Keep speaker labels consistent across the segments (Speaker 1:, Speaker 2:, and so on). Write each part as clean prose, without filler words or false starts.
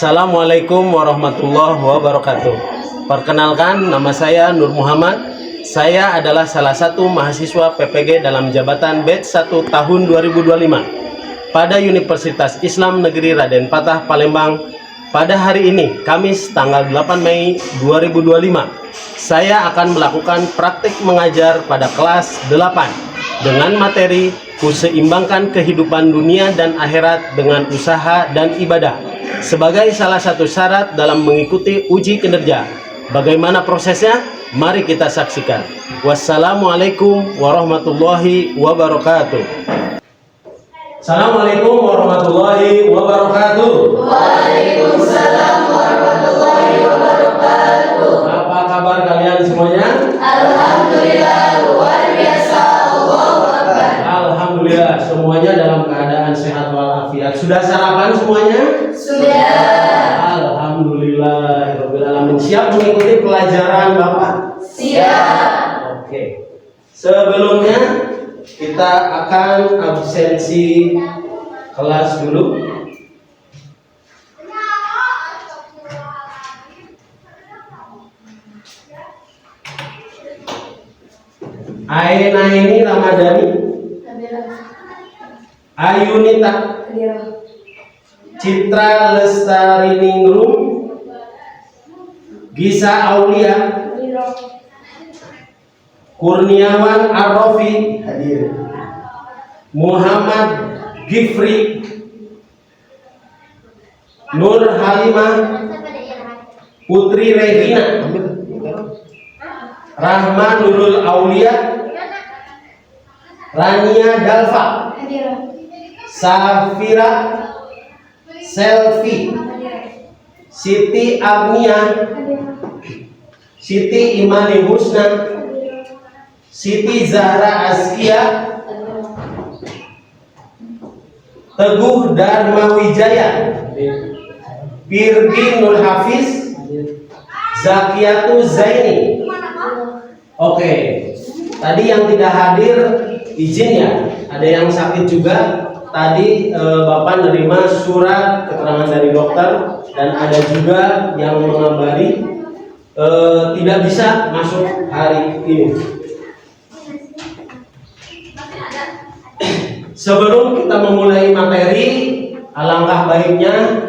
Speaker 1: Assalamualaikum warahmatullahi wabarakatuh. Perkenalkan, nama saya Nur Muhammad. Saya adalah salah satu mahasiswa PPG dalam jabatan batch 1 tahun 2025 pada Universitas Islam Negeri Raden Patah, Palembang. Pada hari ini, Kamis tanggal 8 Mei 2025, saya akan melakukan praktik mengajar pada kelas 8 dengan materi Kuseimbangkan kehidupan dunia dan akhirat dengan usaha dan ibadah sebagai salah satu syarat dalam mengikuti uji kinerja. Bagaimana prosesnya? Mari kita saksikan. Wassalamualaikum warahmatullahi wabarakatuh. Assalamualaikum warahmatullahi wabarakatuh.
Speaker 2: Waalaikumsalam warahmatullahi wabarakatuh.
Speaker 1: Apa kabar kalian semuanya?
Speaker 2: Alhamdulillah, luar biasa. Allahu Akbar.
Speaker 1: Alhamdulillah, semuanya dalam keadaan sehat walafiat. Sudah sarapan semuanya?
Speaker 2: Sudah.
Speaker 1: Alhamdulillah, siap mengikuti pelajaran Bapak?
Speaker 2: Siap.
Speaker 1: Oke. Sebelumnya kita akan absensi kelas dulu. Aina ini Ramadhani, Ayunita, Citra Lestari Ningrum, Gisa Aulia, Kurniawan Arrofi, hadir. Muhammad Gifri, Nur Halimah, Putri Regina, Rahma Nurul Aulia, Rania Dalfa, Safira Selvi, Siti Agnia, Siti Imani Husna, Siti Zahra Askia, Teguh Dharma Wijaya, Pirgi Nur Hafiz, Zakiyatu Zaini. Oke, tadi yang tidak hadir izin ya, ada yang sakit juga. Tadi Bapak menerima surat keterangan dari dokter dan ada juga yang mengabari tidak bisa masuk hari ini. Sebelum kita memulai materi, alangkah baiknya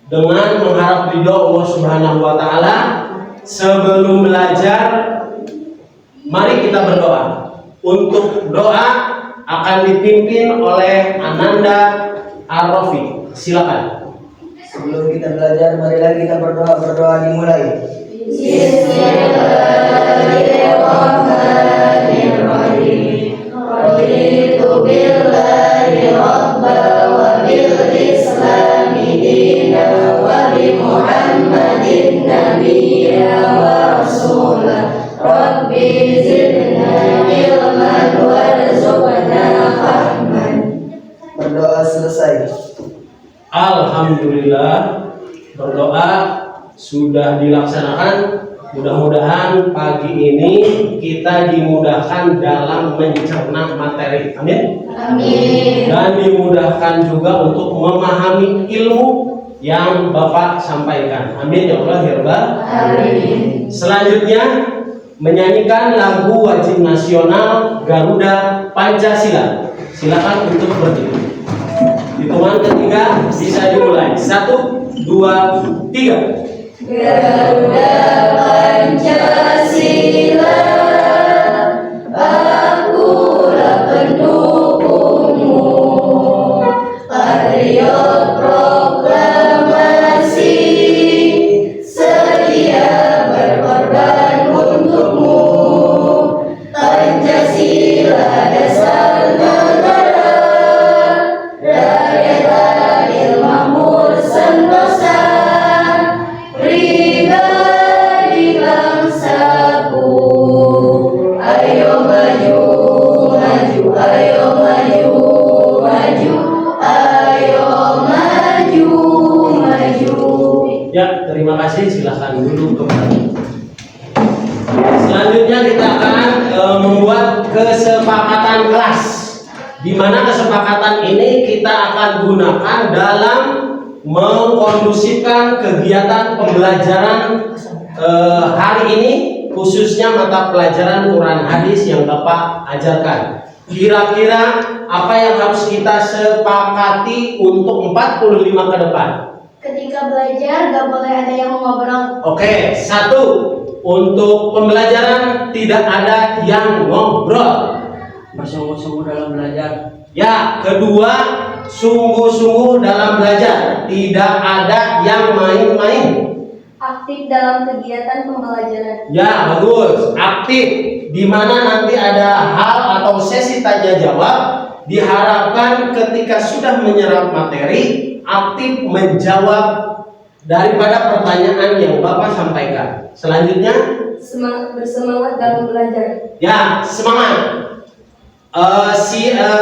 Speaker 1: dengan mengharap ridho Allah Subhanahu wa taala sebelum belajar, mari kita berdoa. Untuk doa akan dipimpin oleh Ananda Arrofi. Silakan.
Speaker 3: Sebelum kita belajar, marilah kita berdoa dimulai.
Speaker 2: Bismillahirrahmanirrahim. Raditu billahi rabba wa bil islami dina wa bi Muhammadin nabiyya wa rasulah. Rabbi zidna ilman warzuqna fahman.
Speaker 3: Berdoa selesai.
Speaker 1: Alhamdulillah, berdoa sudah dilaksanakan. Mudah-mudahan pagi ini kita dimudahkan dalam mencerna materi. Amin.
Speaker 2: Amin.
Speaker 1: Dan dimudahkan juga untuk memahami ilmu yang Bapak sampaikan. Amin ya Allah ya Rabbal.
Speaker 2: Amin.
Speaker 1: Selanjutnya menyanyikan lagu wajib nasional Garuda Pancasila. Silakan untuk berdiri. Hitungan ketiga bisa dimulai. 1, 2, 3.
Speaker 2: Garuda Pancasila, akulah pendukungmu, patriot proklamasi, sedia berkorban untukmu. Pancasila dasar negara, rakyat adil makmur sentosa, pribadi bangsaku. Ayo maju, maju, ayo maju, maju, ayo maju, maju.
Speaker 1: Ya, terima kasih. Silahkan duduk kembali. Selanjutnya kita akan membuat kesepakatan kelas, di mana kesepakatan ini kita akan gunakan dalam mengkondusifkan kegiatan pembelajaran hari ini, khususnya mata pelajaran Quran hadis yang Bapak ajarkan. Kira-kira apa yang harus kita sepakati untuk 45 ke depan?
Speaker 2: Ketika belajar gak boleh ada yang ngobrol.
Speaker 1: Oke, satu, untuk pembelajaran tidak ada yang ngobrol.
Speaker 3: Bersungguh-sungguh dalam belajar.
Speaker 1: Ya, kedua, sungguh-sungguh dalam belajar, tidak ada yang main-main.
Speaker 2: Aktif dalam kegiatan pembelajaran.
Speaker 1: Ya, bagus, aktif, di mana nanti ada hal atau sesi tanya jawab. Diharapkan ketika sudah menyerap materi, aktif menjawab daripada pertanyaan yang Bapak sampaikan. Selanjutnya,
Speaker 2: Bersemangat dalam belajar.
Speaker 1: ya, semangat.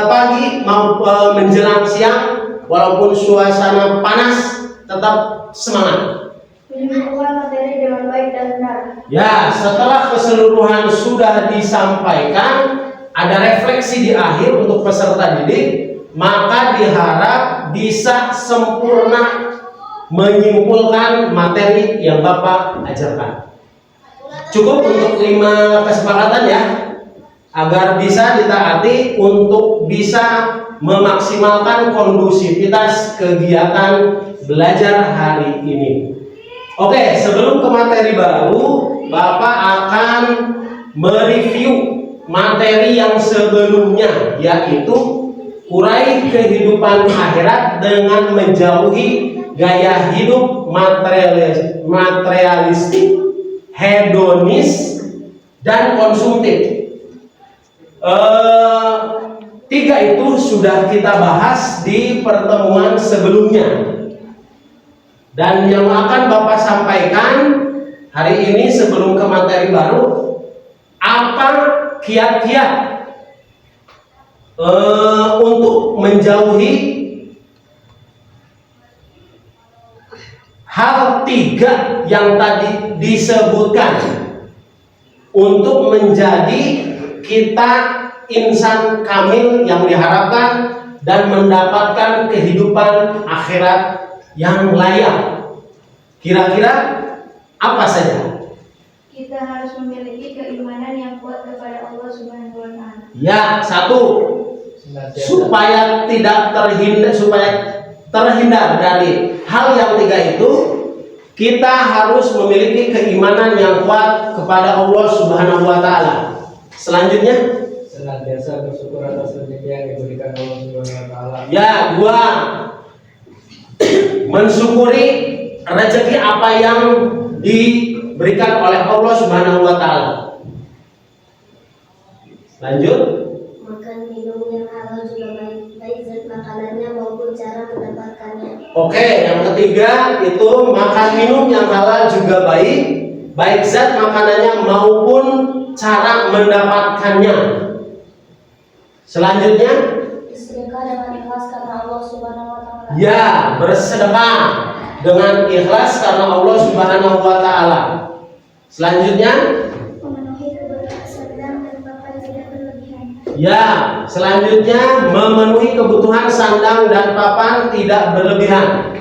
Speaker 1: Pagi mau menjelang siang, walaupun suasana panas, tetap semangat.
Speaker 2: Menyimpulkan materi dengan baik dan benar.
Speaker 1: Ya, setelah keseluruhan sudah disampaikan, ada refleksi di akhir untuk peserta didik, maka diharap bisa sempurna menyimpulkan materi yang Bapak ajarkan. Cukup untuk 5 kesepakatan ya, agar bisa ditaati untuk bisa memaksimalkan kondusivitas kegiatan belajar hari ini. Oke, sebelum ke materi baru, Bapak akan mereview materi yang sebelumnya, yaitu urai kehidupan akhirat dengan menjauhi gaya hidup materialistik, hedonis, dan konsumtif. 3 itu sudah kita bahas di pertemuan sebelumnya. Dan yang akan Bapak sampaikan hari ini sebelum ke materi baru, apa kiat-kiat untuk menjauhi hal 3 yang tadi disebutkan untuk menjadi kita insan kamil yang diharapkan dan mendapatkan kehidupan akhirat yang layak. Kira-kira apa saja?
Speaker 2: Kita harus memiliki keimanan yang kuat kepada Allah Subhanahu wa taala.
Speaker 1: Ya, 1, supaya terhindar dari hal yang 3 itu, kita harus memiliki keimanan yang kuat kepada Allah Subhanahu wa taala. Selanjutnya,
Speaker 3: Senantiasa bersyukur atas rezeki yang diberikan Allah Subhanahu wa taala.
Speaker 1: ya, 2, mensyukuri rezeki apa yang diberikan oleh Allah Subhanahu wa taala. Lanjut.
Speaker 2: Makan minum yang halal juga baik zat makanannya maupun cara mendapatkannya.
Speaker 1: Oke, yang ketiga itu makan minum yang halal juga baik zat makanannya maupun cara mendapatkannya. Selanjutnya,
Speaker 2: Bersedekah dengan ikhlas karena Allah Subhanahu wa taala.
Speaker 1: ya, bersedekah dengan ikhlas karena Allah Subhanahu wa taala. Selanjutnya,
Speaker 2: Memenuhi kebutuhan sedang dan papan tidak berlebihan.
Speaker 1: ya, selanjutnya memenuhi kebutuhan sandang dan papan tidak berlebihan.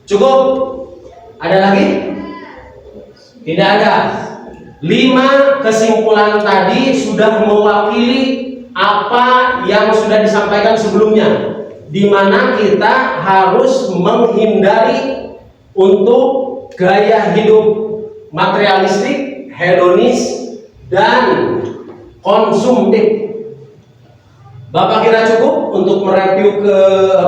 Speaker 1: Cukup? Ada lagi? Tidak ada. 5 kesimpulan tadi sudah mewakili apa yang sudah disampaikan sebelumnya, di mana kita harus menghindari untuk gaya hidup materialistik, hedonis, dan konsumtif. Bapak kira cukup untuk mereview ke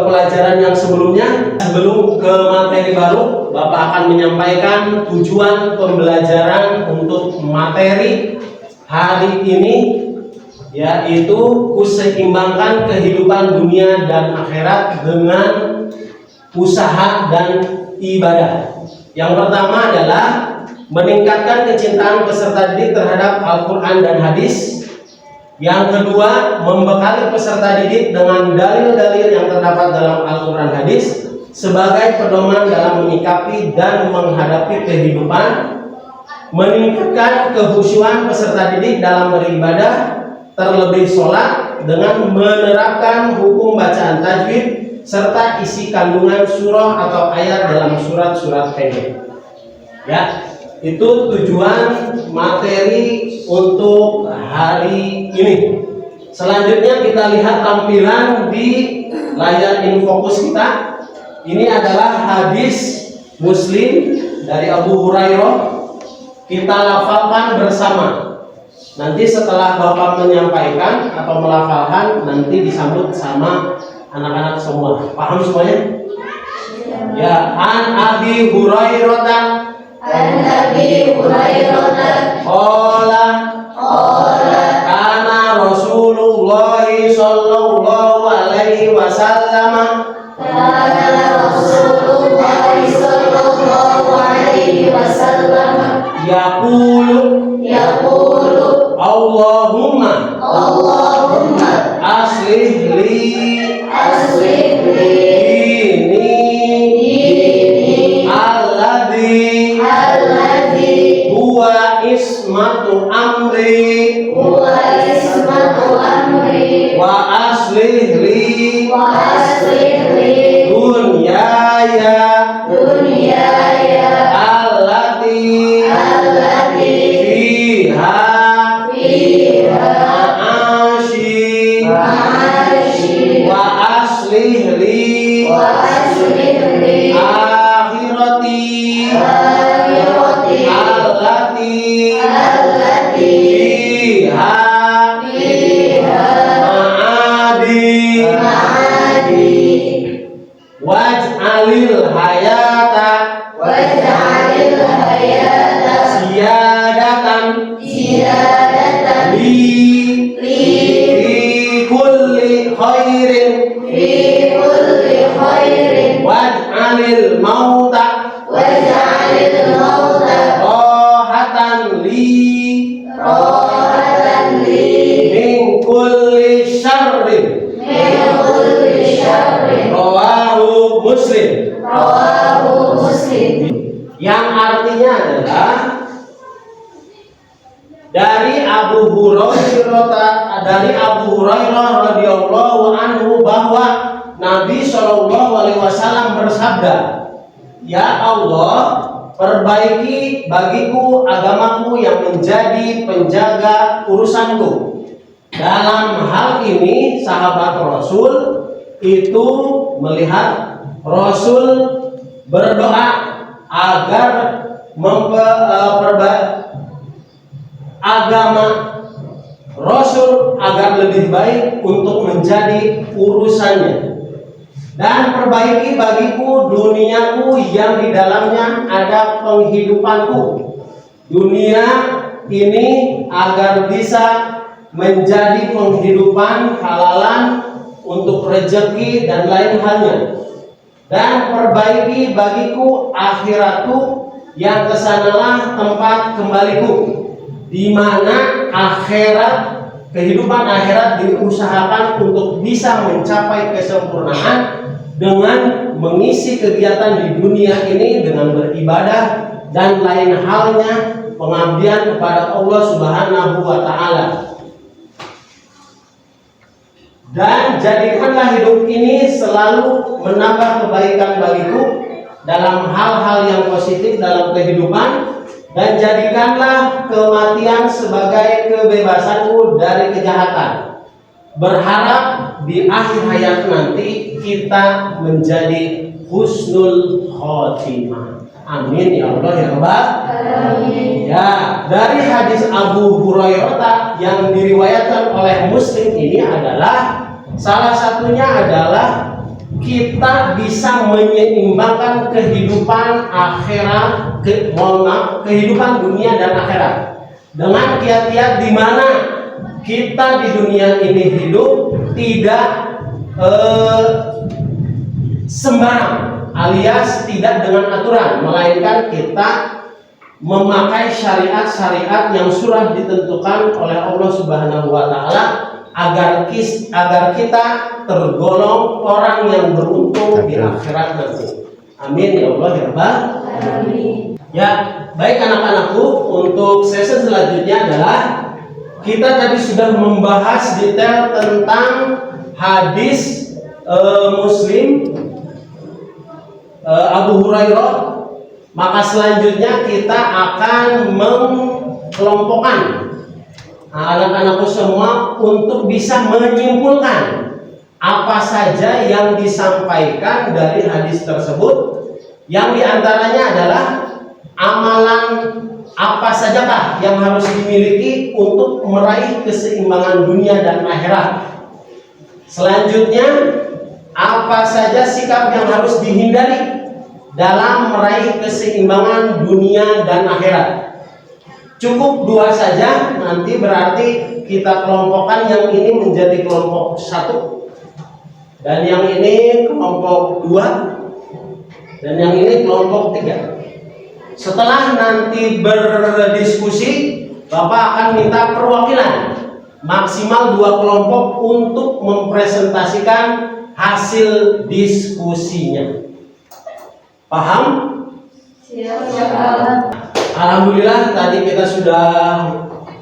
Speaker 1: pelajaran yang sebelumnya. Sebelum ke materi baru, Bapak akan menyampaikan tujuan pembelajaran untuk materi hari ini, yaitu kuseimbangkan kehidupan dunia dan akhirat dengan usaha dan ibadah. Yang pertama adalah meningkatkan kecintaan peserta didik terhadap Al-Quran dan hadis. Yang kedua, membekali peserta didik dengan dalil-dalil yang terdapat dalam Al-Quran hadis sebagai pedoman dalam menyikapi dan menghadapi kehidupan. Meningkatkan kehusyuan peserta didik dalam beribadah, terlebih sholat, dengan menerapkan hukum bacaan tajwid serta isi kandungan surah atau ayat dalam surat-surat pendek. Ya, itu tujuan materi untuk hari ini. Selanjutnya kita lihat tampilan di layar infokus kita. Ini adalah hadis Muslim dari Abu Hurairah. Kita lafalkan bersama. Nanti setelah Bapak menyampaikan atau melafalkan, nanti disambut sama anak-anak semua. Paham semuanya? Ya, an Abi Hurairah.
Speaker 2: An Abi Hurairah
Speaker 1: Qala kana Rasulullah sallallahu alaihi wasallam
Speaker 2: kana Rasulullah sallallahu alaihi wasallam
Speaker 1: yaqulu Allahumma aslih li dini alladhi huwa ismatu amri wa aslih li dunyaya allati fiha ma'ashi wa aslih li akhirati allati fiha ma'adi waj'alil hayata ziyadatan li fi kulli khairin waj'alil mauta rohatan li min kulli syarrin rawahu Muslim. Yang artinya adalah dari Abu Hurairah radhiyallahu anhu bahwa Nabi Shallallahu alaihi wasallam bersabda, "Ya Allah, perbaiki bagiku agamaku yang menjadi penjaga urusanku." Dalam hal ini sahabat Rasul itu melihat Rasul berdoa agar agama Rasul agar lebih baik untuk menjadi urusannya, dan perbaiki bagiku duniaku yang di dalamnya ada penghidupanku. Dunia ini agar bisa menjadi penghidupan halalan untuk rezeki dan lain halnya, dan perbaiki bagiku akhiratku yang kesanalah tempat kembaliku, di mana kehidupan akhirat diusahakan untuk bisa mencapai kesempurnaan dengan mengisi kegiatan di dunia ini dengan beribadah dan lain halnya pengabdian kepada Allah Subhanahu wa taala. Dan jadikanlah hidup ini selalu menambah kebaikan bagiku dalam hal-hal yang positif dalam kehidupan, dan jadikanlah kematian sebagai kebebasanku dari kejahatan. Berharap di akhir hayat nanti kita menjadi husnul khotimah. Amin ya Allah ya Rabbal alamin. Ya, dari hadis Abu Hurairah yang diriwayatkan oleh Muslim ini adalah salah satunya adalah kita bisa menyeimbangkan kehidupan akhirat, kehidupan dunia dan akhirat dengan kiat-kiat di mana kita di dunia ini hidup tidak sembarang, alias tidak dengan aturan, melainkan kita memakai syariat-syariat yang sudah ditentukan oleh Allah Subhanahu wa taala agar kita tergolong orang yang beruntung di akhirat nanti. Amin ya Allah ya Rabbal alamin. Ya, baik anak-anakku, untuk sesi selanjutnya adalah kita tadi sudah membahas detail tentang hadis Muslim, Abu Hurairah, maka selanjutnya kita akan mengkelompokkan anak-anakku semua untuk bisa menyimpulkan apa saja yang disampaikan dari hadis tersebut, yang diantaranya adalah amalan apa sajakah yang harus dimiliki untuk meraih keseimbangan dunia dan akhirat. Selanjutnya, apa saja sikap yang harus dihindari dalam meraih keseimbangan dunia dan akhirat. Cukup 2 saja, nanti berarti kita kelompokkan yang ini menjadi kelompok 1 dan yang ini kelompok 2 dan yang ini kelompok 3. Setelah nanti berdiskusi, Bapak akan minta perwakilan maksimal 2 kelompok untuk mempresentasikan hasil diskusinya. Paham?
Speaker 2: Siap.
Speaker 1: Alhamdulillah tadi kita sudah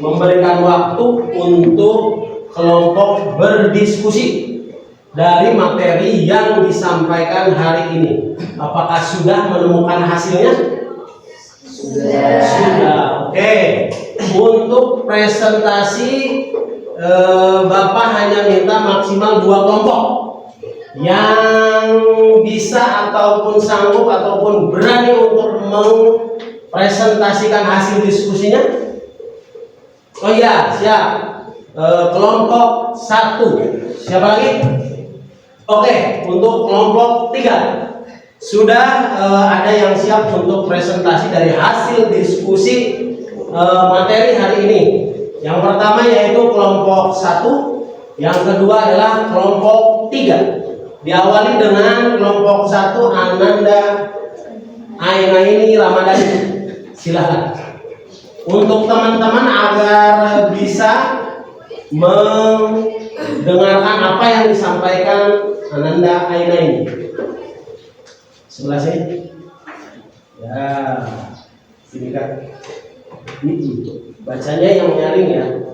Speaker 1: memberikan waktu untuk kelompok berdiskusi dari materi yang disampaikan hari ini. Apakah sudah menemukan hasilnya? Sudah. Oke. Untuk presentasi Bapak hanya minta maksimal 2 kelompok yang bisa ataupun sanggup ataupun berani untuk mempresentasikan hasil diskusinya. Oh iya, siap. Kelompok 1. Siapa lagi? Oke, untuk kelompok 3 sudah ada yang siap untuk presentasi dari hasil diskusi materi hari ini. Yang pertama yaitu kelompok 1, yang kedua adalah kelompok 3. Diawali dengan kelompok 1 Ananda Ainaini Ramadhani. Silahkan. Untuk teman-teman agar bisa mendengarkan apa yang disampaikan Ananda Ainaini. Sebelah sini. Ya, sini kan. Bacanya yang nyaring ya.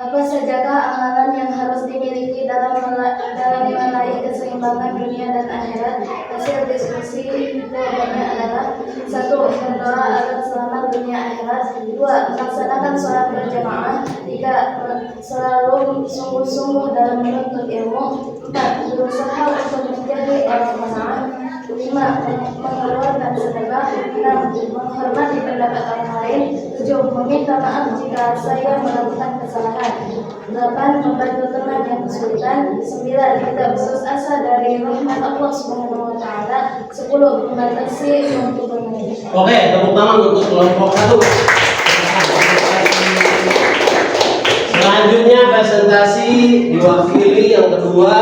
Speaker 2: Apa sajakah amalan yang harus dimiliki dalam meraih keseimbangan dunia dan akhirat? Hasil diskusi jawabannya adalah 1. Berdoa agar selamat dunia akhirat. 2. Melaksanakan sholat berjamaah. 3. Selalu sungguh-sungguh dalam menuntut ilmu. 4. Berusaha untuk menjadi orang manfaat. 5. Mengeluarkan sedekah. 6. Menghormati pendapat orang lain. 7. Meminta maaf jika saya melakukan kesalahan. 8. Membantu teman yang kesulitan. 9. Tidak putus asa dari rahmat Allah Subhanahu wa taala. 10. Membatasi untuk bermain.
Speaker 1: Oke, tepuk tangan untuk kelompok 1. Selanjutnya presentasi diwakili yang kedua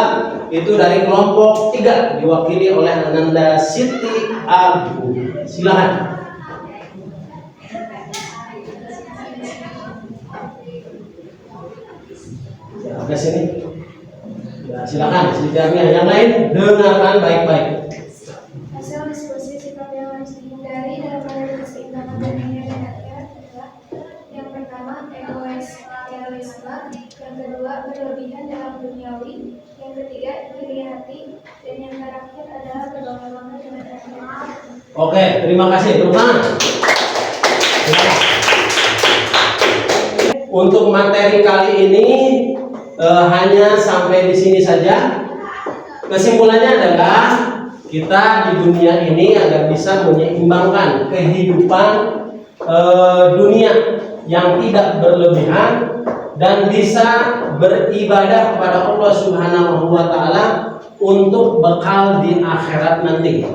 Speaker 1: itu dari kelompok 3 diwakili oleh Ananda Siti Abu. Silakan. Ke sini. Ya, silakan sidangnya. Yang lain dengarkan baik-baik.
Speaker 2: Hasil diskusi sikap yang harus dihindari dalam meraih keseimbangan dunia dan akhirat adalah: yang pertama, egoisme, yang kedua, berlebihan dalam duniawi, yang ketiga, iri hati, dan yang terakhir adalah berbangga-bangga dengan akhirat.
Speaker 1: Oke, terima kasih. Tepuk tangan. Untuk materi kali ini hanya sampai di sini saja. Kesimpulannya adalah kita di dunia ini agar bisa menyeimbangkan kehidupan dunia yang tidak berlebihan dan bisa beribadah kepada Allah Subhanahu wa taala untuk bekal di akhirat nanti.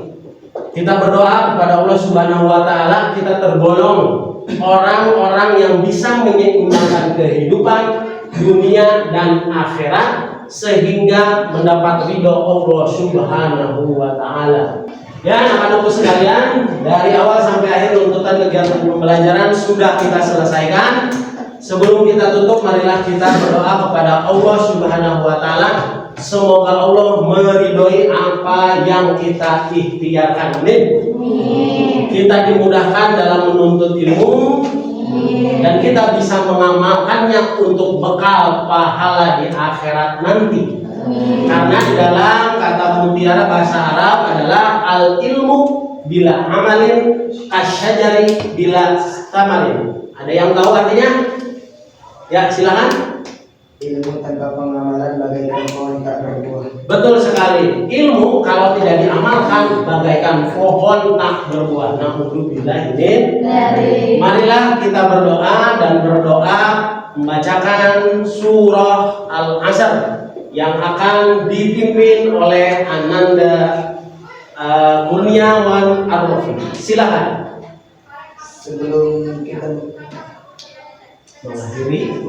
Speaker 1: Kita berdoa kepada Allah Subhanahu wa taala kita tergolong orang-orang yang bisa menyeimbangkan kehidupan dunia dan akhirat sehingga mendapat ridho Allah Subhanahu wa taala. Ya, anak-anakku sekalian, dari awal sampai akhir tuntutan kegiatan pembelajaran sudah kita selesaikan. Sebelum kita tutup, marilah kita berdoa kepada Allah Subhanahu wa taala. Semoga Allah meridhoi apa yang kita ikhtiarkan. Amin. Kita dimudahkan dalam menuntut ilmu dan kita bisa mengamalkannya untuk bekal pahala di akhirat nanti. Karena di dalam kata mutiara bahasa Arab adalah al ilmu bila amalin kasyajari bila tamalin. Ada yang tahu artinya? Ya, silakan.
Speaker 3: Ilmu tanpa pengamalan bagaikan pohon tak berbuah.
Speaker 1: Betul sekali. Ilmu kalau tidak diamalkan bagaikan pohon tak berbuah. Na'udzubillah min. Marilah kita berdoa dan berdoa membacakan surah Al-Asr yang akan dipimpin oleh Ananda Kurniawan Ar-Rafi. Silakan.
Speaker 3: Sebelum kita
Speaker 1: Mengakhiri.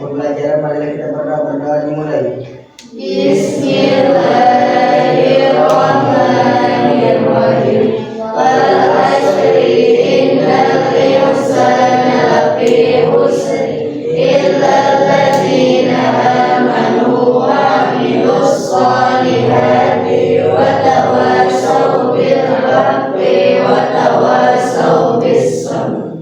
Speaker 3: pembelajaran, marilah kita berdoa dimulai.
Speaker 2: Bismillahirrahmanirrahim. Wal asri innal insana lafi khusr illa allazina amanu wa amilus solihati wa tawassaw bil haqqi wa tawassaw bis sabr.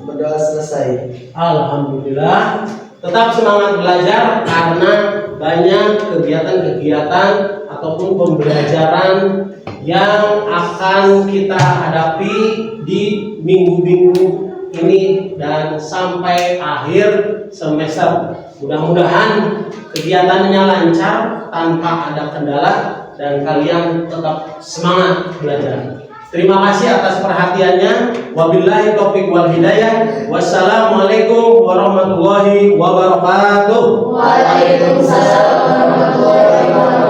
Speaker 3: Berdoa selesai.
Speaker 1: Alhamdulillah. Tetap semangat belajar karena banyak kegiatan-kegiatan ataupun pembelajaran yang akan kita hadapi di minggu-minggu ini dan sampai akhir semester. Mudah-mudahan kegiatannya lancar tanpa ada kendala dan kalian tetap semangat belajar. Terima kasih atas perhatiannya. Wabillahi taufiq wal hidayah. Wassalamualaikum warahmatullahi wabarakatuh.
Speaker 2: Waalaikumsalam warahmatullahi wabarakatuh.